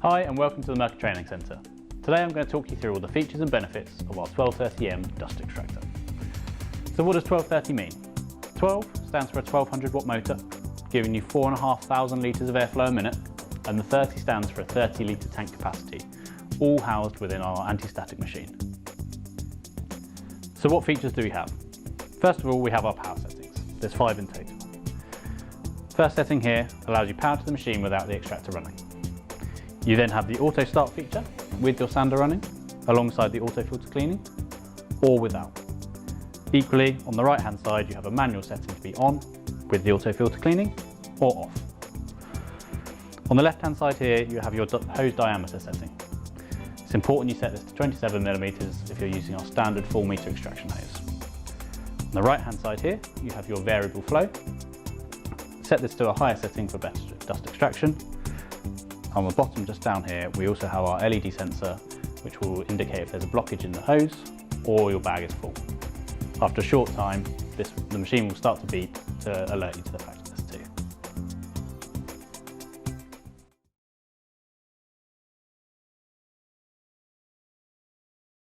Hi and welcome to the Mirka Training Centre. Today I'm going to talk you through all the features and benefits of our 1230M dust extractor. So what does 1230 mean? 12 stands for a 1200 watt motor, giving you 4,500 litres of airflow a minute, and the 30 stands for a 30 litre tank capacity, all housed within our anti-static machine. So what features do we have? First of all, we have our power settings. There's 5 in total. First setting here allows you power to the machine without the extractor running. You then have the auto start feature with your sander running, alongside the auto filter cleaning, or without. Equally, on the right hand side you have a manual setting to be on with the auto filter cleaning, or off. On the left hand side here you have your hose diameter setting. It's important you set this to 27mm if you're using our standard 4 metre extraction hose. On the right hand side here you have your variable flow. Set this to a higher setting for better dust extraction. On the bottom just down here we also have our LED sensor, which will indicate if there's a blockage in the hose or your bag is full. After a short time the machine will start to beep to alert you to the fact